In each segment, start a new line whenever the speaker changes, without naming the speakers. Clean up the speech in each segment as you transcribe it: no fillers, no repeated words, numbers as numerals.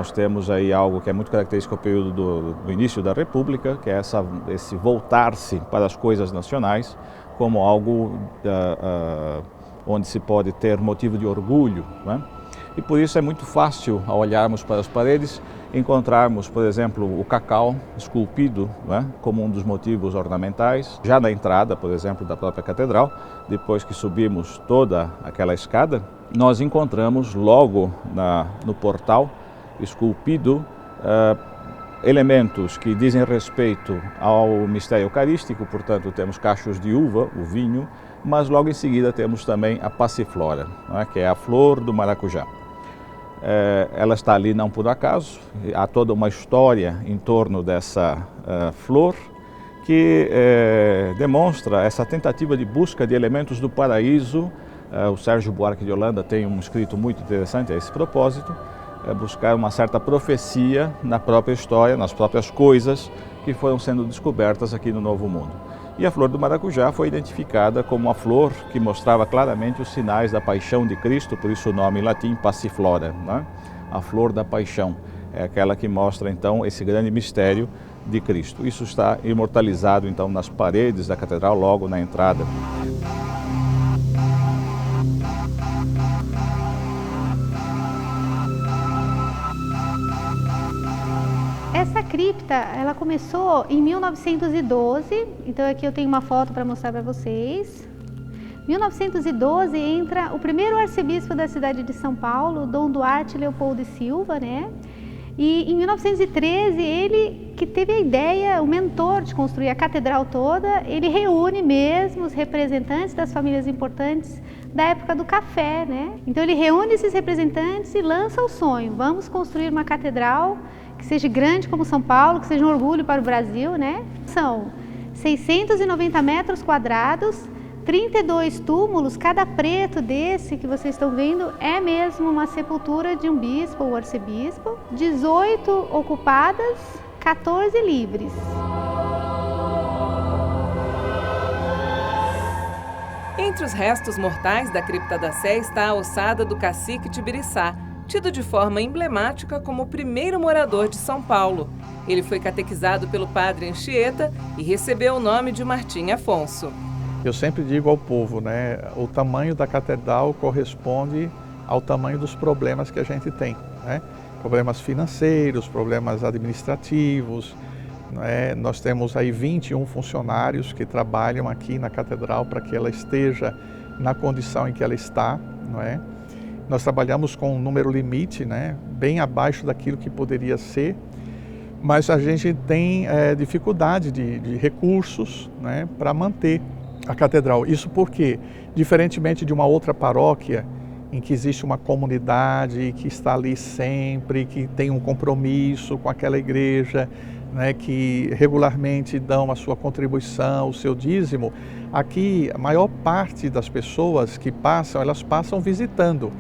nós temos aí algo que é muito característico ao período do início da República, que é esse voltar-se para as coisas nacionais como algo onde se pode ter motivo de orgulho, né? E por isso é muito fácil, ao olharmos para as paredes, encontrarmos, por exemplo, o cacau esculpido, né, como um dos motivos ornamentais. Já na entrada, por exemplo, da própria catedral, depois que subimos toda aquela escada, nós encontramos logo no portal esculpido elementos que dizem respeito ao mistério eucarístico, portanto temos cachos de uva, o vinho, mas logo em seguida temos também a passiflora, né, que é a flor do maracujá. Ela está ali não por acaso, há toda uma história em torno dessa flor que demonstra essa tentativa de busca de elementos do paraíso. O Sérgio Buarque de Holanda tem um escrito muito interessante a esse propósito, buscar uma certa profecia na própria história, nas próprias coisas que foram sendo descobertas aqui no Novo Mundo. E a flor do maracujá foi identificada como uma flor que mostrava claramente os sinais da paixão de Cristo, por isso o nome em latim passiflora, né? A flor da paixão, é aquela que mostra então esse grande mistério de Cristo. Isso está imortalizado então nas paredes da catedral, logo na entrada.
Essa cripta, ela começou em 1912, então aqui eu tenho uma foto para mostrar para vocês. 1912 entra o primeiro arcebispo da cidade de São Paulo, Dom Duarte Leopoldo e Silva, né? E em 1913, ele que teve a ideia, o mentor de construir a catedral toda, ele reúne mesmo os representantes das famílias importantes da época do café, né? Então ele reúne esses representantes e lança o sonho, vamos construir uma catedral que seja grande como São Paulo, que seja um orgulho para o Brasil, né? São 690 metros quadrados, 32 túmulos, cada preto desse que vocês estão vendo é mesmo uma sepultura de um bispo ou arcebispo, 18 ocupadas, 14 livres.
Entre os restos mortais da cripta da Sé está a ossada do cacique Tibiriçá, tido de forma emblemática como o primeiro morador de São Paulo. Ele foi catequizado pelo padre Anchieta e recebeu o nome de Martim Afonso.
Eu sempre digo ao povo, né, o tamanho da catedral corresponde ao tamanho dos problemas que a gente tem, né? Problemas financeiros, problemas administrativos, né? Nós temos aí 21 funcionários que trabalham aqui na catedral para que ela esteja na condição em que ela está, não é? Nós trabalhamos com um número limite, né, bem abaixo daquilo que poderia ser, mas a gente tem dificuldade de recursos, né, para manter a catedral. Isso porque, diferentemente de uma outra paróquia, em que existe uma comunidade que está ali sempre, que tem um compromisso com aquela igreja, né, que regularmente dão a sua contribuição, o seu dízimo, aqui a maior parte das pessoas que passam, elas passam visitando,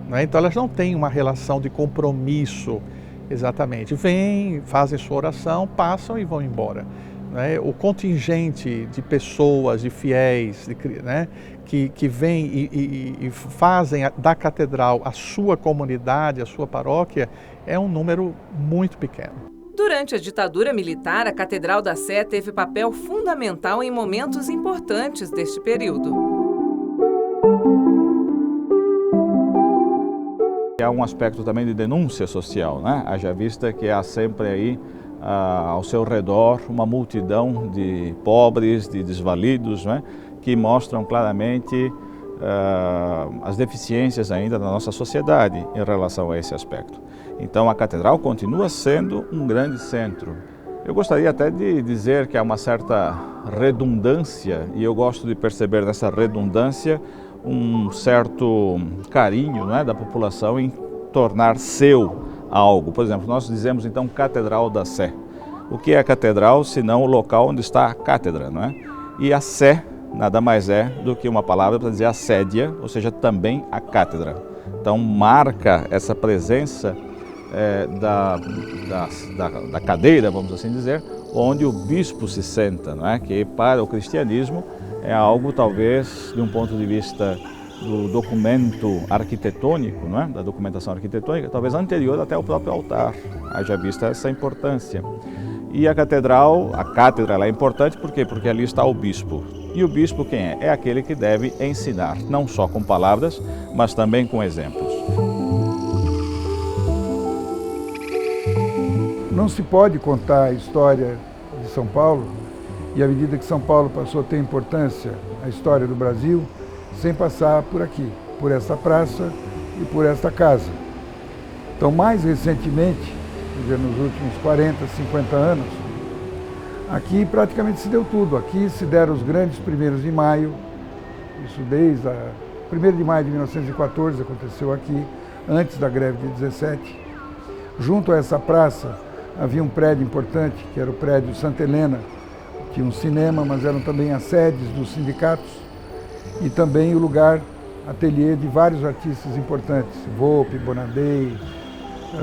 né? Então elas não têm uma relação de compromisso exatamente. Vêm, fazem sua oração, passam e vão embora. Né? O contingente de pessoas, de fiéis, né, que vêm e fazem da catedral a sua comunidade, a sua paróquia, é um número muito pequeno.
Durante a ditadura militar, a Catedral da Sé teve papel fundamental em momentos importantes deste período.
Há um aspecto também de denúncia social, né? Haja vista que há sempre aí ao seu redor uma multidão de pobres, de desvalidos, né? Que mostram claramente as deficiências ainda da nossa sociedade em relação a esse aspecto. Então a catedral continua sendo um grande centro. Eu gostaria até de dizer que há uma certa redundância, e eu gosto de perceber nessa redundância um certo carinho, né, da população em tornar seu algo. Por exemplo, nós dizemos então Catedral da Sé. O que é a catedral, senão o local onde está a cátedra, não é? E a Sé nada mais é do que uma palavra para dizer assédia, ou seja, também a cátedra. Então marca essa presença da cadeira, vamos assim dizer, onde o bispo se senta, não é? Que para o cristianismo é algo talvez de um ponto de vista do documento arquitetônico, não é? Da documentação arquitetônica, talvez anterior até ao próprio altar, haja vista essa importância. E a cátedra ela é importante por quê? Porque ali está o bispo. E o bispo quem é? É aquele que deve ensinar, não só com palavras, mas também com exemplos.
Não se pode contar a história de São Paulo, e à medida que São Paulo passou a ter importância, a história do Brasil, sem passar por aqui, por essa praça e por esta casa. Então, mais recentemente, nos últimos 40, 50 anos, aqui praticamente se deu tudo. Aqui se deram os grandes 1º de maio, isso desde 1º de maio de 1914 aconteceu aqui, antes da greve de 17. Junto a essa praça havia um prédio importante, que era o prédio Santa Helena, tinha um cinema, mas eram também as sedes dos sindicatos e também o lugar, ateliê de vários artistas importantes, Volpe, Bonadei,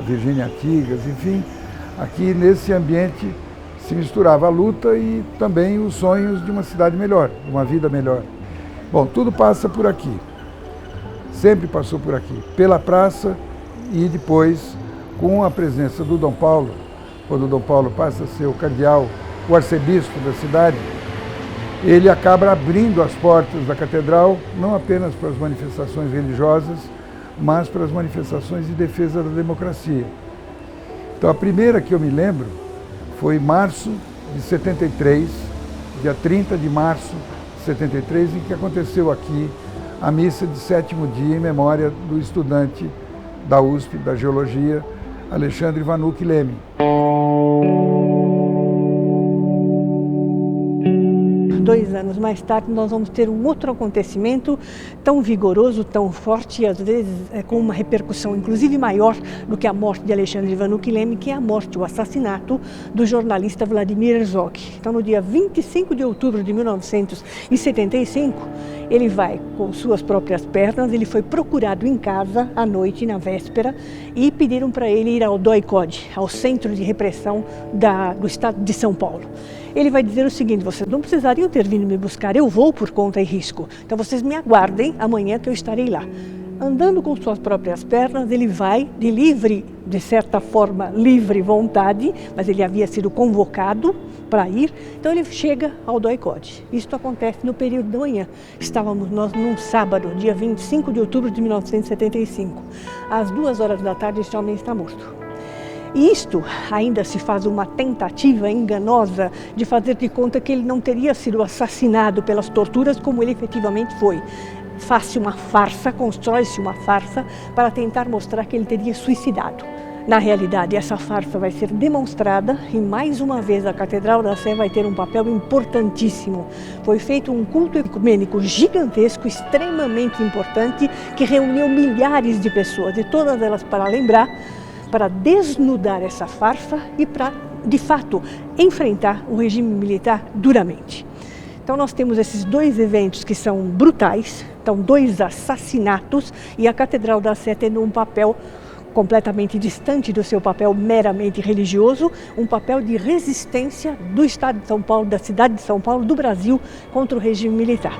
Virgínia Artigas, enfim. Aqui nesse ambiente se misturava a luta e também os sonhos de uma cidade melhor, de uma vida melhor. Bom, tudo passa por aqui, sempre passou por aqui, pela praça e depois com a presença do Dom Paulo, quando o Dom Paulo passa a ser o cardeal, o arcebispo da cidade, ele acaba abrindo as portas da catedral, não apenas para as manifestações religiosas, mas para as manifestações de defesa da democracia. Então a primeira que eu me lembro foi em março de 73, dia 30 de março de 73, em que aconteceu aqui a missa de 7º dia em memória do estudante da USP, da Geologia, Alexandre Vanucchi Leme.
2 anos mais tarde, nós vamos ter um outro acontecimento tão vigoroso, tão forte, e às vezes com uma repercussão inclusive maior do que a morte de Alexandre Vanucchi Leme, que é a morte, o assassinato do jornalista Vladimir Herzog. Então, no dia 25 de outubro de 1975, ele vai com suas próprias pernas, ele foi procurado em casa à noite, na véspera, e pediram para ele ir ao DOI-CODE, ao Centro de Repressão do Estado de São Paulo. Ele vai dizer o seguinte: vocês não precisariam ter vindo me buscar, eu vou por conta e risco. Então vocês me aguardem amanhã que eu estarei lá. Andando com suas próprias pernas, ele vai de livre, de certa forma, livre vontade, mas ele havia sido convocado para ir, então ele chega ao DOI-CODE. Isto acontece no período da manhã. Estávamos nós num sábado, dia 25 de outubro de 1975. Às 2 horas da tarde, este homem está morto. E isto ainda se faz uma tentativa enganosa de fazer de conta que ele não teria sido assassinado pelas torturas como ele efetivamente foi. Faz-se uma farsa, constrói-se uma farsa para tentar mostrar que ele teria suicidado. Na realidade, essa farsa vai ser demonstrada e mais uma vez a Catedral da Sé vai ter um papel importantíssimo. Foi feito um culto ecumênico gigantesco, extremamente importante, que reuniu milhares de pessoas, e todas elas para lembrar, para desnudar essa farsa e para, de fato, enfrentar o regime militar duramente. Então nós temos esses 2 eventos que são brutais, então 2 assassinatos, e a Catedral da Sé tendo um papel completamente distante do seu papel meramente religioso, um papel de resistência do Estado de São Paulo, da cidade de São Paulo, do Brasil, contra o regime militar.